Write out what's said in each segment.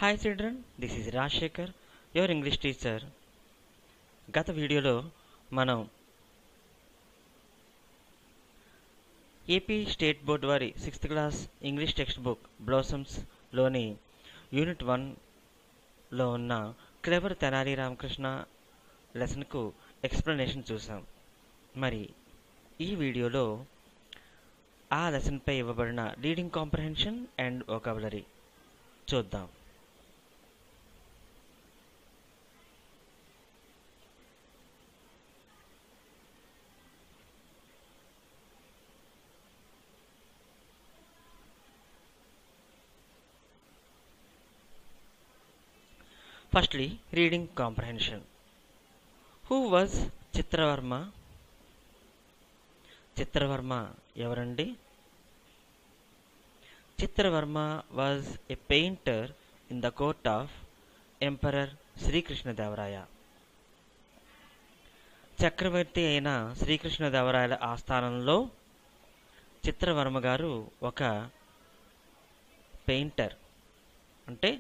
Hi children, this is Rajasekhar, your English teacher. గత వీడియోలో మనం ఏపీ స్టేట్ బోర్డ్ వారి 6th class English text book బ్లాసమ్స్లోని యూనిట్ 1లో ఉన్న క్లెవర్ తెనాలి రామకృష్ణ లెసన్కు ఎక్స్ప్లెనేషన్ చూసాం. మరి ఈ వీడియోలో ఆ లెసన్పై ఇవ్వబడిన రీడింగ్ కాంప్రహెన్షన్ అండ్ వొకాబులరీ చూద్దాం. Firstly, reading comprehension. Who was Chitravarma? Chitravarma evarandi? Chitravarma was a painter in the court of Emperor Sri Krishna Devaraya. చక్రవర్తి అయిన శ్రీకృష్ణదేవరాయల ఆస్థానంలో చిత్రవర్మ గారు ఒక పెయింటర్, అంటే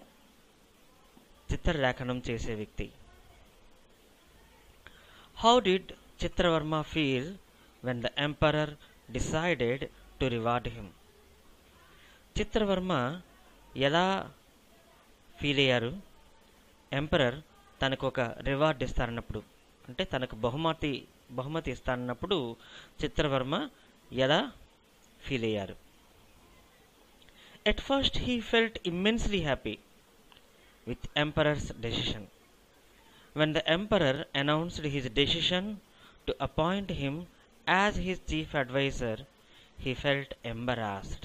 చిత్రలేఖనం చేసే వ్యక్తి. How did Chitra Varma feel when the emperor decided to reward him? Chitra Varma ఎలా ఫీల్ అయ్యారు ఎంపరర్ తనకు ఒక రివార్డ్ ఇస్తారన్నప్పుడు, అంటే తనకు బహుమతి ఇస్తారన్నప్పుడు చిత్రవర్మ ఎలా ఫీల్ అయ్యారు? At first he felt immensely happy with emperor's decision. When the emperor announced his decision to appoint him as his chief advisor, he felt embarrassed.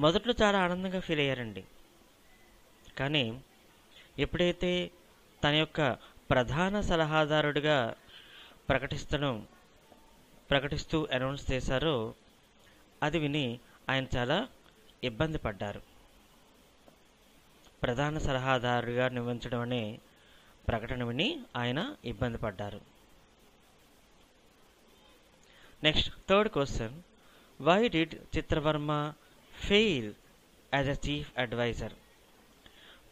మొదట్లో చాలా ఆనందంగా ఫీల్ అయ్యారండి. కానీ ఎప్పుడైతే తన యొక్క ప్రధాన సలహాదారుడిగా ప్రకటిస్తూ అనౌన్స్ చేశారో అది విని ఆయన చాలా ఇబ్బంది పడ్డారు. ప్రధాన సలహాదారుగా నియమించడం అనే ప్రకటన విని ఆయన ఇబ్బంది పడ్డారు. Next, third question, why did Chitravarma fail as a chief adviser?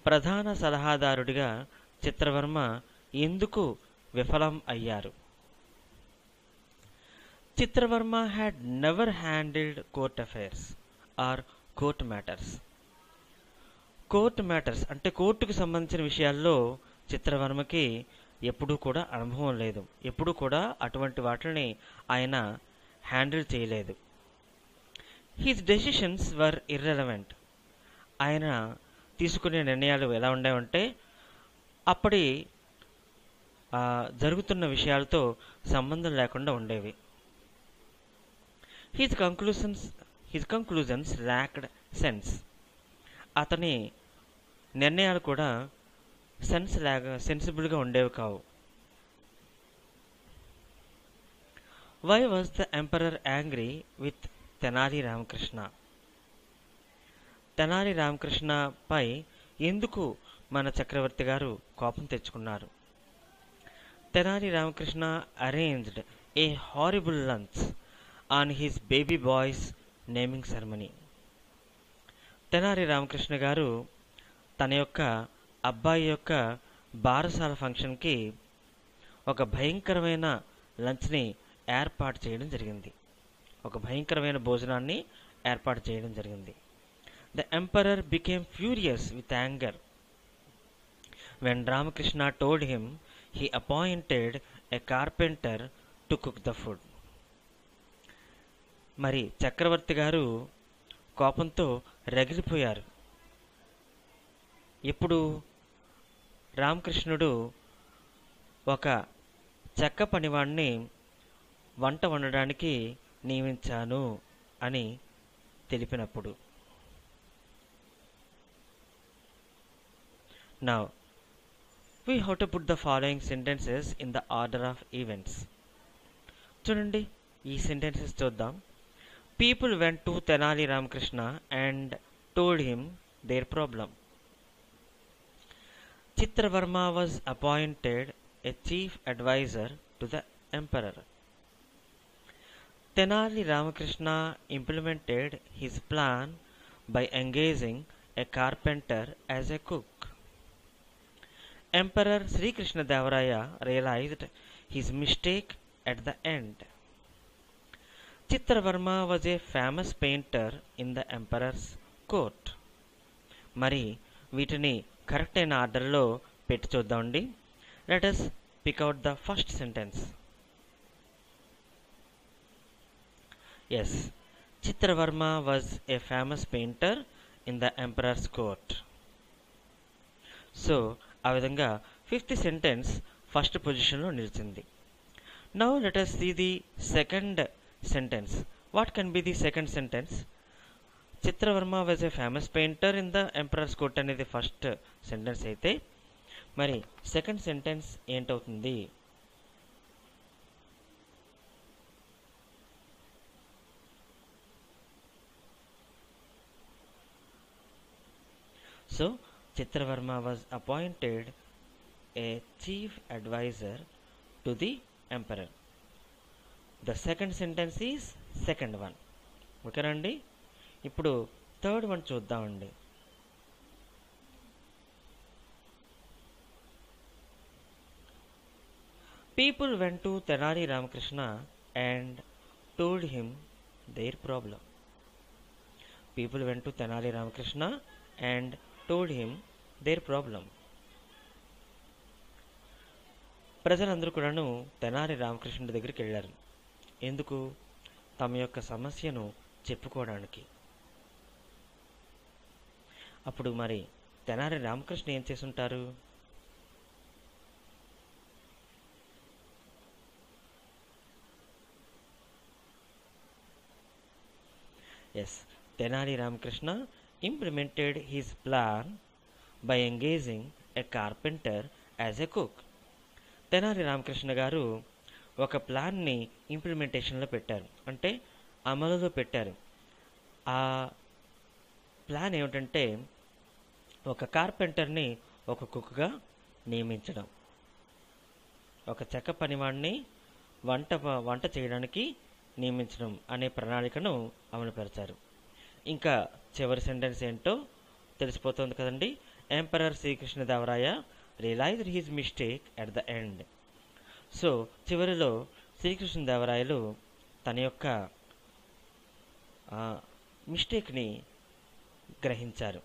ప్రధాన సలహాదారుడిగా చిత్రవర్మ ఎందుకు విఫలం అయ్యారు? Chitravarma had never handled court affairs or court matters. Court matters అంటే కోర్టుకు సంబంధించిన విషయాల్లో చిత్రవర్మకి ఎప్పుడూ కూడా అనుభవం లేదు. ఎప్పుడూ కూడా అటువంటి వాటిని ఆయన హ్యాండిల్ చేయలేదు. హిస్ డెసిషన్స్ వర్ ఇర్రెలవెంట్. ఆయన తీసుకునే నిర్ణయాలు ఎలా ఉండేవంటే అప్పటి జరుగుతున్న విషయాలతో సంబంధం లేకుండా ఉండేవి. His conclusions lacked sense. అతని నిర్ణయాలు కూడా సెన్సిబుల్గా ఉండేవి కావు. Why was the emperor angry with Tenali Ramakrishna? Tenali Ramakrishna పై ఎందుకు మన చక్రవర్తి గారు కోపం తెచ్చుకున్నారు? Tenali Ramakrishna arranged a horrible lunch on his baby boy's naming ceremony. Tenali Ramakrishna గారు తన యొక్క అబ్బాయి యొక్క బారసాల ఫంక్షన్కి ఒక భయంకరమైన లంచ్ని ఏర్పాటు చేయడం జరిగింది. ఒక భయంకరమైన భోజనాన్ని ఏర్పాటు చేయడం జరిగింది. The emperor became furious with anger when Ramakrishna told him he appointed a carpenter to cook the food. మరి చక్రవర్తి గారు కోపంతో రగిలిపోయారు. ఇప్పుడు రామకృష్ణుడు ఒక చెక్క పనివాడిని వంట వండడానికి నియమించాను అని తెలిపినప్పుడు. Now we how to put the following sentences in the order of events. చూడండి, ఈ సెంటెన్సెస్ చూద్దాం. People went to Tenali Ramakrishna and told him their problem. Chitravarma was appointed a chief advisor to the emperor. Tenali Ramakrishna implemented his plan by engaging a carpenter as a cook. Emperor Sri Krishna Devaraya realized his mistake at the end. Chitravarma was a famous painter in the emperor's court. మరి వీటిని correct అయిన ఆర్డర్లో పెట్టి చూద్దామండి. Let us pick out the first sentence. Yes, Chitravarma was a famous painter in the emperor's court. So ఆ విధంగా fifth sentence first పొజిషన్లో నిలిచింది. Now let us see the second sentence. What can be the second sentence? Chitravarma was a famous painter in the emperor's court అనేది first sentence అయితే మరి second sentence ఏంటవుతుంది? So Chitravarma was appointed a chief adviser to the emperor. The second sentence is second one. ఓకేనండి. ఇప్పుడు third one చూద్దామండి. People went to Tenali Ramakrishna and told him their problem. People went to Tenali Ramakrishna and told him their problem. ప్రజలందరూ కూడాను తెనాలి రామకృష్ణుడి దగ్గరికి వెళ్ళారు. ఎందుకు? తమ యొక్క సమస్యను చెప్పుకోవడానికి. అప్పుడు మరి తెనాలి రామకృష్ణ ఏం చేసుంటారు? Yes, Tenali Ramakrishna implemented his plan by engaging a carpenter as a cook. Tenali Ramakrishna garu ఒక ప్లాన్ని ఇంప్లిమెంటేషన్లో పెట్టారు, అంటే అమలులో పెట్టారు. ఆ ప్లాన్ ఏమిటంటే ఒక కార్పెంటర్ని ఒక కుక్గా నియమించడం, ఒక చెక్క పనివాడిని వంట చేయడానికి నియమించడం అనే ప్రణాళికను అమలుపరిచారు. ఇంకా చివరి సెంటెన్స్ ఏంటో తెలిసిపోతుంది కదండి. Emperor Srikrishnadevaraya realised his mistake at the end. So చివరిలో శ్రీకృష్ణదేవరాయలు తన యొక్క మిస్టేక్ని గ్రహించారు.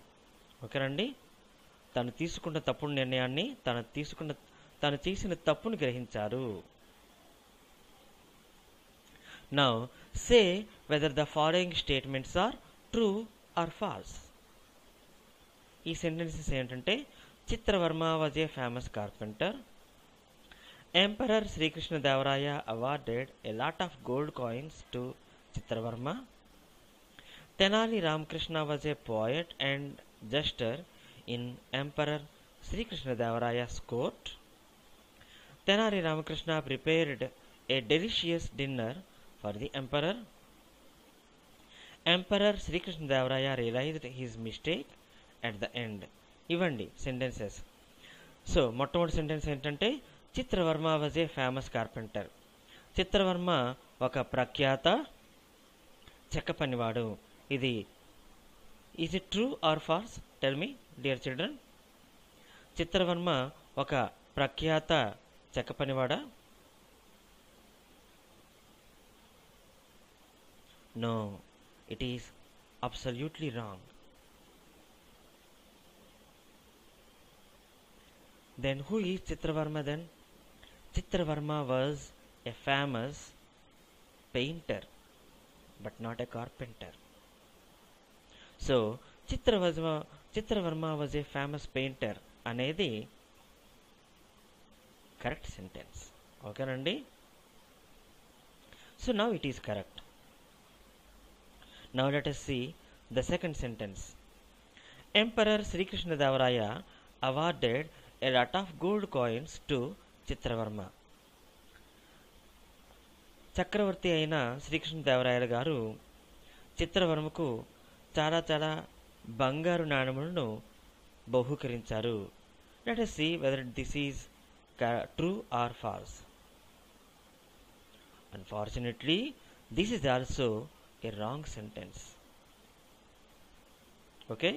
ఓకేనండి. తను తీసుకున్న తప్పుడు నిర్ణయాన్ని తను చేసిన తప్పును గ్రహించారు. Now say whether the following statements are true or false. ఈ సెంటెన్సెస్ ఏంటంటే Chitravarma was a famous carpenter. Emperor Srikrishnadevaraya awarded a lot of gold coins to Chitravarma. Tenali Ramakrishna was a poet and jester in Emperor Sri Krishna Devaraya's court. Tenali Ramakrishna prepared a delicious dinner for the emperor. Emperor Sri Krishna Devaraya realized his mistake at the end. ఇవ్వండి sentences. So మొట్టమొదటి sentence ఏంటంటే Chitravarma was a famous carpenter. Chitravarma ఒక ప్రఖ్యాత చెక్క పనివాడు. ఇది is it true or false? Tell me dear children. Chitravarma ఒక ప్రఖ్యాత చెక్క పనివాడా? No, it is absolutely wrong. Then who is Chitravarma then? Chitravarma was a famous painter but not a carpenter. So Chitravarma was a famous painter అనేది correct sentence. ఓకేనండి. So now it is correct. Now let us see the second sentence. Emperor Sri Krishna Devaraya awarded a lot of gold coins to Chitravarma. చక్రవర్తి అయిన శ్రీకృష్ణదేవరాయలు గారు చిత్రవర్మకు చాలా చాలా బంగారు నాణములను బహూకరించారు. Let us see whether this is true or false. Unfortunately, this is also a wrong sentence. Okay?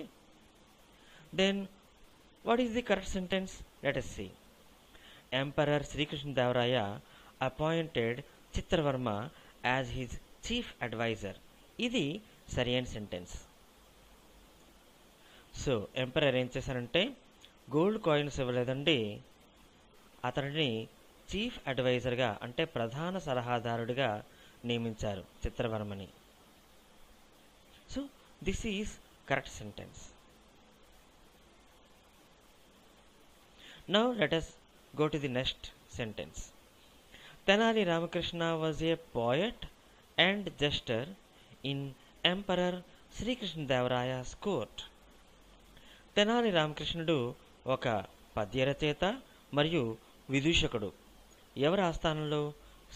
Then what is the correct sentence? Let us see. Emperor Sri Krishna Devaraya appointed Chitravarma as his chief advisor. ఇది సరైన sentence. So emperor ఏం చేశారంటే gold coins ఇవ్వలేదండి, అతనిని chief అడ్వైజర్గా అంటే ప్రధాన సలహాదారుడిగా నియమించారు చిత్రవర్మని. So this is correct sentence. Now let us go to the next sentence. Tenali Ramakrishna was a poet and jester in Emperor Sri Krishna Devaraya's court. Tenali Ramakrishnudu ఒక పద్య రచయిత మరియు విదూషకుడు. ఎవరి ఆస్థానంలో?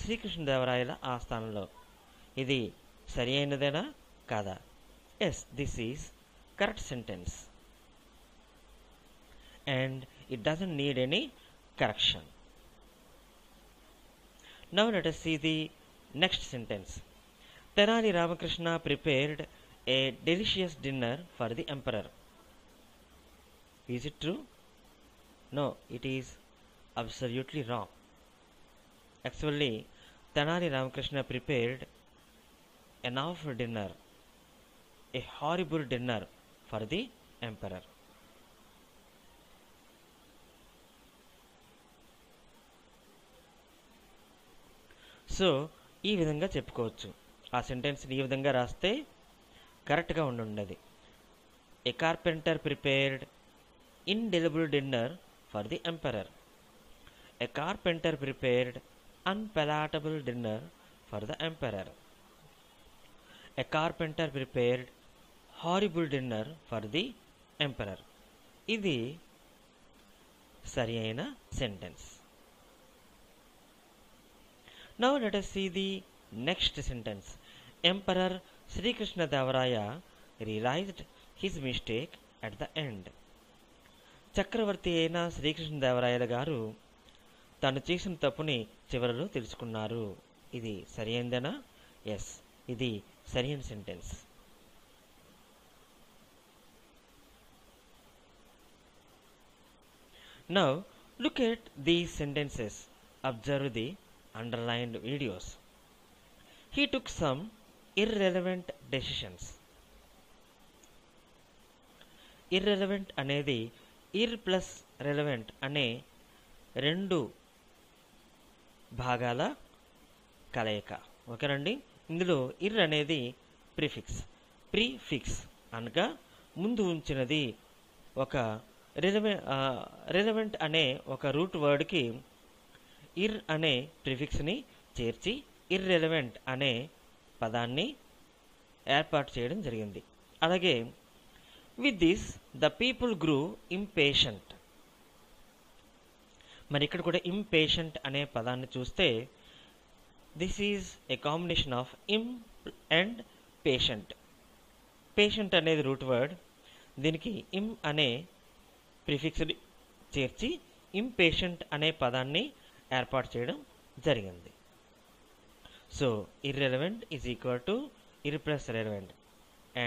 శ్రీకృష్ణదేవరాయల ఆస్థానంలో. ఇది సరి అయినదేనా కాదా? Yes, this is correct sentence and it doesn't need any correction. Now let us see the next sentence. Tenali Ramakrishna prepared a delicious dinner for the emperor. Is it true? No, it is absolutely wrong. Actually, Tenali Ramakrishna prepared an awful dinner, a horrible dinner for the emperor. So ఈ విధంగా చెప్పుకోవచ్చు. ఆ సెంటెన్స్ని ఈ విధంగా రాస్తే కరెక్ట్గా ఉండేది. ఏ carpenter prepared indelible dinner for the emperor. A carpenter prepared unpalatable dinner for the emperor. A carpenter prepared horrible dinner for the emperor. ఇది సరి అయిన sentence. Now let us see the next sentence. Emperor Sri Krishna Devaraya realized his mistake at the end. చక్రవర్తి అయిన శ్రీకృష్ణదేవరాయల గారు తను చేసిన తప్పుని చివరిలో తెలుసుకున్నారు. ఇది సరి అయిందేనా? ఎస్, ఇది సరి అయిన sentence. Now look at these sentences. Observe the underlined videos. He took some irrelevant decisions. Irrelevant అనేది ఇర్ ప్లస్ రెలవెంట్ అనే రెండు భాగాల కలయిక. ఓకేనండి. ఇందులో ఇర్ అనేది ప్రీఫిక్స్ అనగా ముందు ఉంచినది. ఒక రెలవెంట్ అనే ఒక రూట్ వర్డ్కి ఇర్ అనే ప్రిఫిక్స్ని చేర్చి ఇర్రెలవెంట్ అనే పదాన్ని ఏర్పాటు చేయడం జరిగింది. అలాగే with this the people grew impatient. మరి ఇక్కడ కూడా impatient అనే పదాన్ని చూస్తే this is a combination of and patient. Patient అనేది రూట్ వర్డ్, దీనికి అనే ప్రిఫిక్స్ని చేర్చి ఇంపేషెంట్ అనే పదాన్ని ఏర్పాటు చేయడం జరిగింది. So irrelevant is equal to ir plus relevant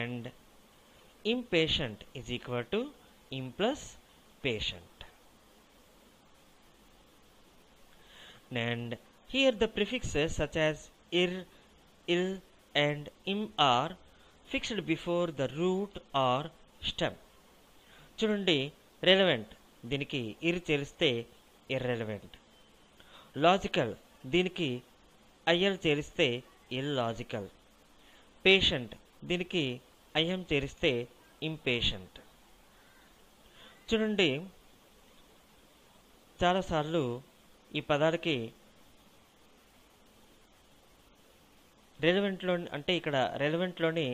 and impatient is equal to im plus patient. And here the prefixes such as ir, il and im are fixed before the root or stem. చూడండి, relevant దీనికి ఇర్ చేరిస్తే irrelevant. Logical దీనికి IL చేరిస్తే illogical. Patient దీనికి IIM చేరిస్తే impatient. చూడండి, చాలాసార్లు ఈ పదాలకి రెలవెంట్లో అంటే ఇక్కడ రెలవెంట్లోని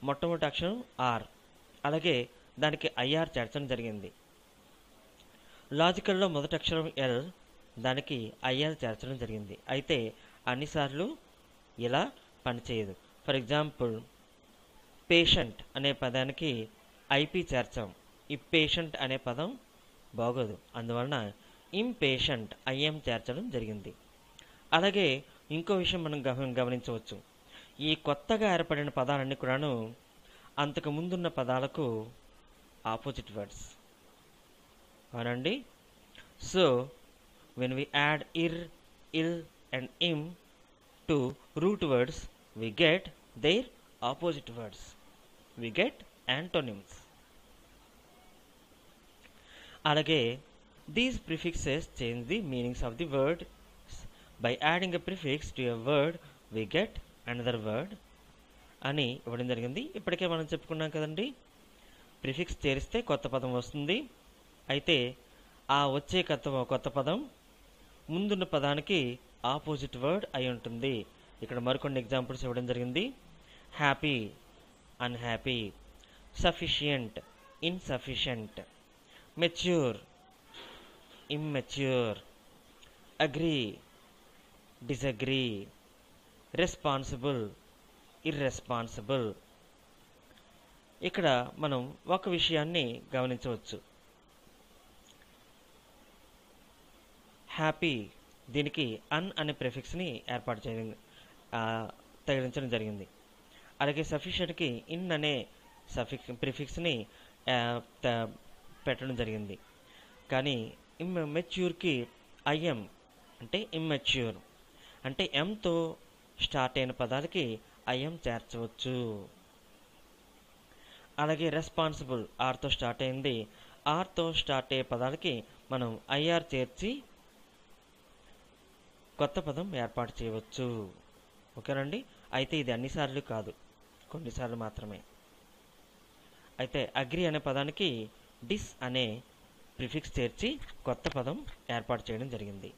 మొట్టమొదటి అక్షరం ఆర్, అలాగే దానికి ఐఆర్ చేర్చడం జరిగింది. లాజికల్లో మొదటి అక్షరం ఎల్, దానికి ఐఎల్ చేర్చడం జరిగింది. అయితే అన్నిసార్లు ఇలా పనిచేయదు. ఫర్ ఎగ్జాంపుల్, పేషెంట్ అనే పదానికి ఐపీ చేర్చాం, ఈ పేషెంట్ అనే పదం బాగోదు, అందువలన ఇంపేషెంట్ ఐఎం చేర్చడం జరిగింది. అలాగే ఇంకో విషయం మనం గమనించవచ్చు. ఈ కొత్తగా ఏర్పడిన పదాలన్నీ కూడాను అంతకు ముందున్న పదాలకు ఆపోజిట్ వర్డ్స్. అవునండి. So when we add ir, il and im to root words, we get their opposite words. We get antonyms. అలాగే these prefixes change the meanings of the word. By adding a prefix to a word, we get another word అని ఇవ్వడం జరిగింది. ఇప్పటికే మనం చెప్పుకున్నాం కదండి, prefix చేరిస్తే కొత్త పదం వస్తుంది. అయితే ఆ వచ్చే కొత్త పదం ముందున్న పదానికి ఆపోజిట్ వర్డ్ అయి ఉంటుంది. ఇక్కడ మరికొన్ని ఎగ్జాంపుల్స్ ఇవ్వడం జరిగింది. Happy, unhappy, sufficient, insufficient, mature, immature, agree, disagree, responsible, irresponsible. ఇక్కడ మనం ఒక విషయాన్ని గమనించవచ్చు. హ్యాపీ, దీనికి అన్ అనే ప్రిఫిక్స్ని ఏర్పాటు చేయడం తగిలించడం జరిగింది. అలాగే సఫిషియెంట్కి ఇన్ అనే ప్రిఫిక్స్ని పెట్టడం జరిగింది. కానీ మెచ్యూర్కి ఐఎం అంటే ఇమ్మెచ్యూర్ అంటే ఎంతో స్టార్ట్ అయిన పదాలకి ఐఎం చేర్చవచ్చు. అలాగే రెస్పాన్సిబుల్ ఆర్తో స్టార్ట్ అయింది. ఆర్తో స్టార్ట్ అయ్యే పదాలకి మనం ఐఆర్ చేర్చి కొత్త పదం ఏర్పాటు చేయవచ్చు. ఓకేనండి. అయితే ఇది అన్నిసార్లు కాదు, కొన్నిసార్లు మాత్రమే. అయితే అగ్రి అనే పదానికి డిస్ అనే ప్రిఫిక్స్ చేర్చి కొత్త పదం ఏర్పాటు చేయడం జరిగింది.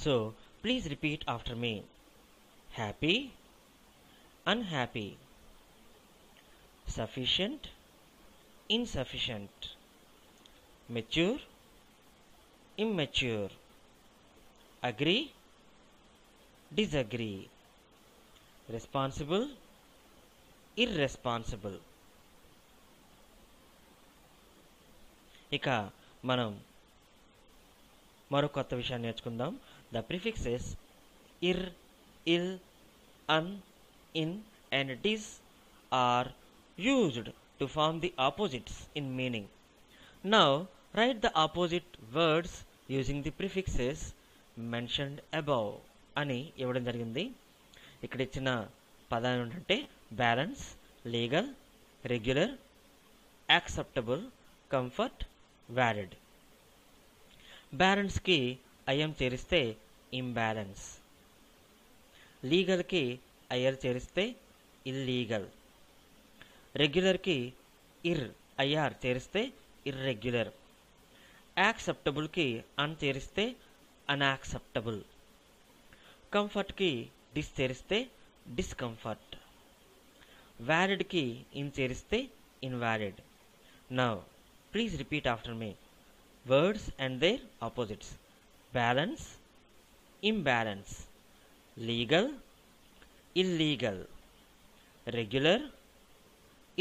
So please repeat after me. Happy, unhappy, sufficient, insufficient, mature, immature, agree, disagree, responsible, irresponsible. ఇక మనం మరో కొత్త విషయాన్ని నేర్చుకుందాం. The prefixes ir, il, un, in and dis are used to form the opposites in meaning. Now write the opposite words using the prefixes mentioned above అని ఇవ్వడం జరిగింది. ఇక్కడ ఇచ్చిన పదాలు ఏంటంటే balance, legal, regular, acceptable, comfort, valid. బ్యాలెన్స్కి I M చేరిస్తే imbalance, లీగల్కి ఐఆర్ చేరిస్తే ఇల్లీగల్, రెగ్యులర్కి ఐఆర్ చేరిస్తే ఇర్రెగ్యులర్, యాక్సెప్టబుల్కి అన్ చేరిస్తే అన్యాక్సెప్టబుల్, కంఫర్ట్కి డిస్ చేరిస్తే డిస్కంఫర్ట్, వ్యాలిడ్కి ఇన్ చేరిస్తే invalid. Now please repeat after me. Words and their opposites: balance, imbalance, legal, illegal, regular,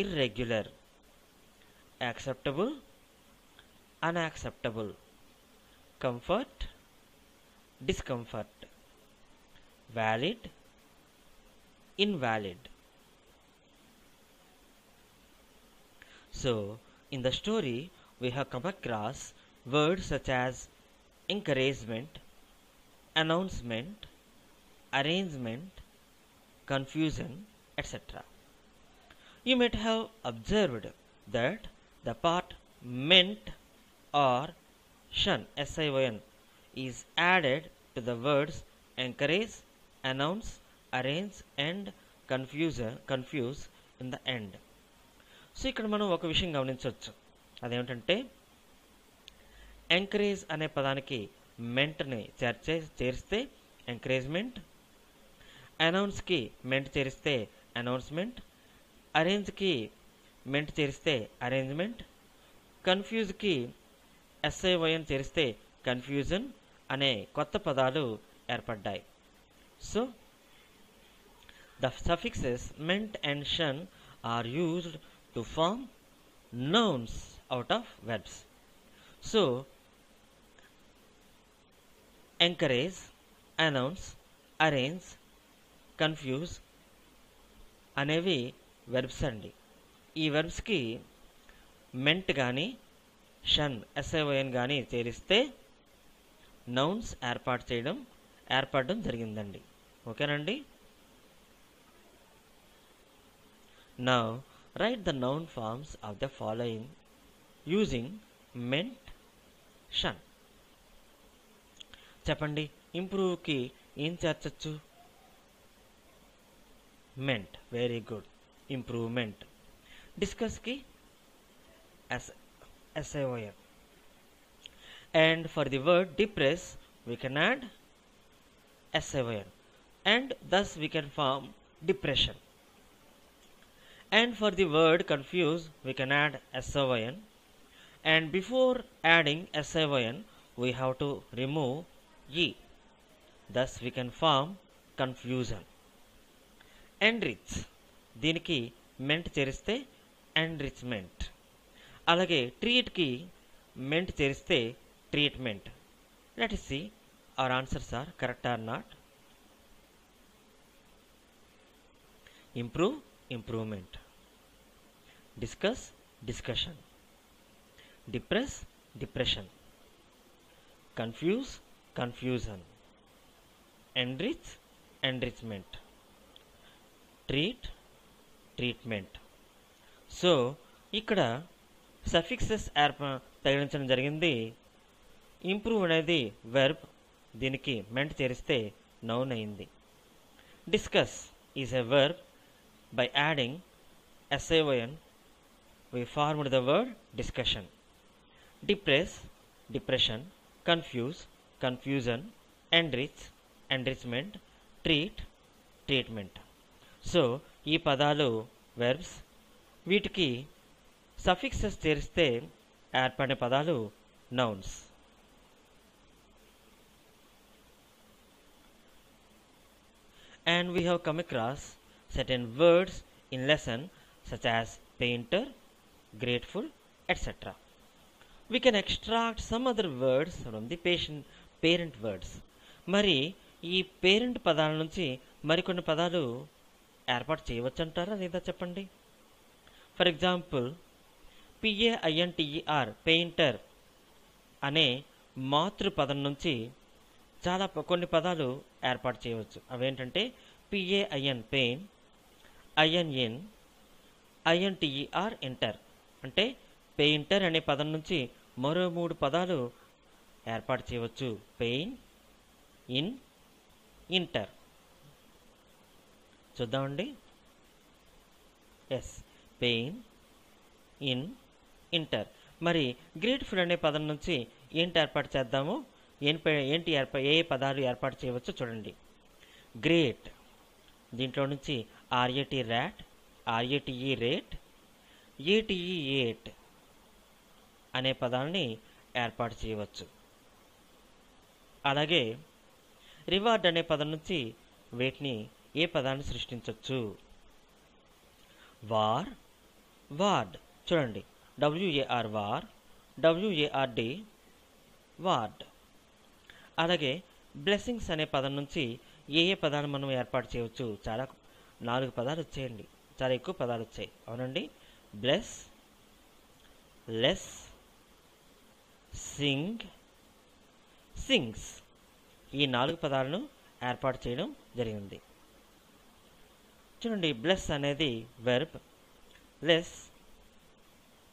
irregular, acceptable, unacceptable, comfort, discomfort, valid, invalid. So in the story we have come across words such as encouragement, announcement, arrangement, confusion, etc. You might have observed that the part meant or shun, S-I-O-N, is added to the words encourage, announce, arrange and confuse in the end. So ఇక్కడ మనం ఒక విషయం గమనించవచ్చు. అదేమిటంటే encourage అనే పదానికి మెంట్ని చేరిస్తే ఎంకరేజ్మెంట్, అనౌన్స్కి మెంట్ చేరిస్తే అనౌన్స్మెంట్, అరేంజ్కి మెంట్ చేరిస్తే అరేంజ్మెంట్, కన్ఫ్యూజ్కి ఎస్ఐఓఎన్ చేరిస్తే కన్ఫ్యూజన్ అనే కొత్త పదాలు ఏర్పడ్డాయి. So the suffixes ment and sion are used to form nouns out of verbs. So encourage, announce, arrange, confuse అనేవి వెర్బ్స్ అండి. ఈ వెర్బ్స్కి మెంట్ కానీ షన్ SION కానీ చేరిస్తే నౌన్స్ ఏర్పడడం జరిగిందండి. ఓకేనండి. Now write the noun forms of the following using ment, sion. చెప్పండి, ఇంప్రూవ్కి ఏం చేర్చచ్చు? మెంట్. Very good. ఇంప్రూవ్మెంట్. డిస్కస్కి SION. And for the word depress we can add SION, and thus we can form depression. And for the word confuse we can add SION, and before adding SION we have to remove E, thus we can form confusion. Enrich, దీనికి meant చేరిస్తే enrichment. అలాగే ట్రీట్కి meant చేరిస్తే treatment. Let us see our answers are correct or not. Improve, improvement. Discuss, discussion. Depress, depression. Confuse, confusion. Enrich, enrichment. Treat, treatment. So ఇక్కడ suffixes తగిలించడం జరిగింది. Improve అనేది verb, దీనికి meant చేరిస్తే noun అయింది. Discuss is a verb. By adding SION we formed the word discussion. Depress, depression. Confuse, confusion. Enrich, enrichment. Treat, treatment. So ఈ పదాలు verbs. వీటికి suffixes చేరిస్తే ఏర్పడిన పదాలు nouns. And we have come across certain words in lesson such as painter, grateful, etc. We can extract some other words from the parent words. మరి ఈ parent పదాల నుంచి మరికొన్ని పదాలు ఏర్పాటు చేయవచ్చంటారా లేదా చెప్పండి. ఫర్ ఎగ్జాంపుల్, PAINTER పెయింటర్ అనే మాతృ పదం నుంచి చాలా కొన్ని పదాలు ఏర్పాటు చేయవచ్చు. అవేంటంటే PAIN pain, INN, INTER inter. అంటే పెయింటర్ అనే పదం నుంచి మరో 3 పదాలు ఏర్పాటు చేయవచ్చు. Pain, in, inter. చూద్దామండి. Yes, pain, in, inter. మరి గ్రేట్ఫుల్ అనే పదం నుంచి ఏంటి ఏర్పాటు చేద్దాము? ఏ పదాలు ఏర్పాటు చేయవచ్చో చూడండి. గ్రేట్, దీంట్లో నుంచి RAT rat, RATE rate, ATE ate అనే పదాలని ఏర్పాటు చేయవచ్చు. అలాగే రివార్డ్ అనే పదం నుంచి వీటిని ఏ పదాన్ని సృష్టించవచ్చు? War, ward. చూడండి, WAR వార్, WARD వార్డ్. అలాగే బ్లెస్సింగ్స్ అనే పదం నుంచి ఏ పదాలు మనం ఏర్పాటు చేయవచ్చు? 4 పదాలు వచ్చాయండి. చాలా ఎక్కువ పదాలు వచ్చాయి. అవునండి. Bless, less, sing, sings. ఈ 4 పదాలను ఏర్పాటు చేయడం జరిగింది. చూడండి, బ్లెస్ అనేది verb, less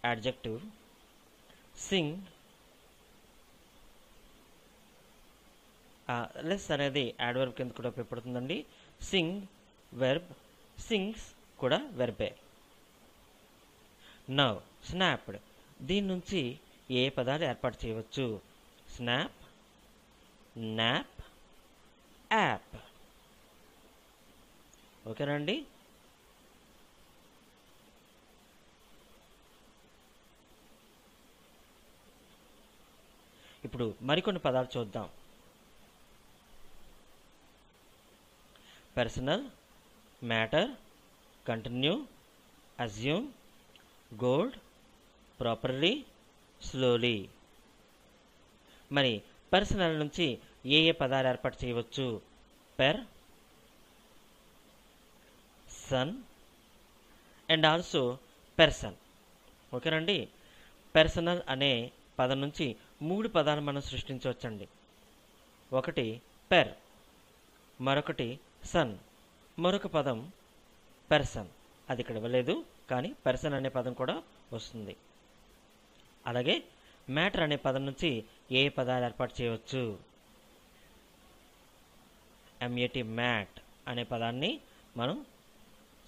adjective, sing less అనేది యాడ్వర్బ్ కింద కూడా ఉపయోగపడుతుందండి. సింగ్ వెర్బ్, సింగ్స్ కూడా వెర్బే. నౌ స్నాప్డ్, దీని నుంచి ఏ పదాలు ఏర్పాటు చేయవచ్చు? Snap, nap, app. ఓకేనండి. ఇప్పుడు మరికొన్ని పదాలు చూద్దాం. Personal, matter, continue, assume, gold, properly, slowly. మరి పర్సనల్ నుంచి ఏ పదాలు ఏర్పాటు చేయవచ్చు? Per, son and also person. ఓకేనండి. పర్సనల్ అనే పదం నుంచి 3 పదాలు మనం సృష్టించవచ్చండి. ఒకటి పెర్, మరొకటి సన్, మరొక పదం పెర్సన్. అది ఇక్కడ ఇవ్వలేదు, కానీ పెర్సన్ అనే పదం కూడా వస్తుంది. అలాగే మ్యాటర్ అనే పదం నుంచి ఏ పదాలు ఏర్పాటు చేయవచ్చు? MAT మ్యాట్ అనే పదాన్ని మనం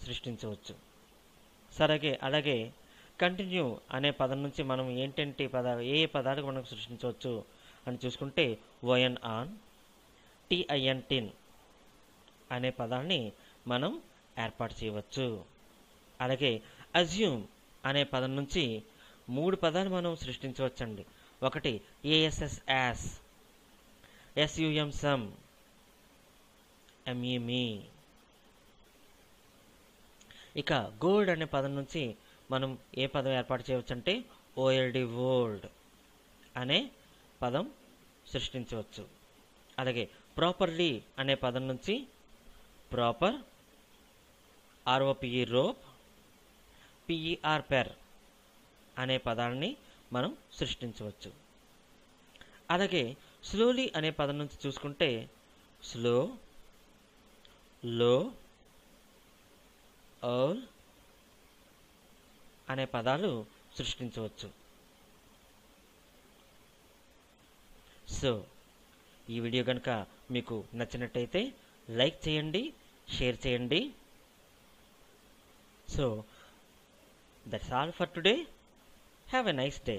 సృష్టించవచ్చు. సరే, అలాగే కంటిన్యూ అనే పదం నుంచి మనం ఏంటంటే ఏ పదాలు మనం సృష్టించవచ్చు అని చూసుకుంటే ON ఆన్, TIN టిన్ అనే పదాన్ని మనం ఏర్పాటు చేయవచ్చు. అలాగే అజ్యూమ్ అనే పదం నుంచి 3 పదాలు మనం సృష్టించవచ్చండి. ఒకటి ASS ass, SUM sum, ME me. ఇక గోల్డ్ అనే పదం నుంచి మనం ఏ పదం ఏర్పాటు చేయవచ్చు అంటే OLD ఓల్డ్ అనే పదం సృష్టించవచ్చు. అలాగే ప్రాపర్లీ అనే పదం నుంచి proper, ROPE rope, PER per అనే పదాన్ని మనం సృష్టించవచ్చు. అలాగే స్లోలీ అనే పదం నుంచి చూసుకుంటే స్లో, లో, ఆల్ అనే పదాలు సృష్టించవచ్చు. సో ఈ వీడియో కనుక మీకు నచ్చినట్టయితే లైక్ చేయండి, షేర్ చేయండి. So that's all for today. Have a nice day.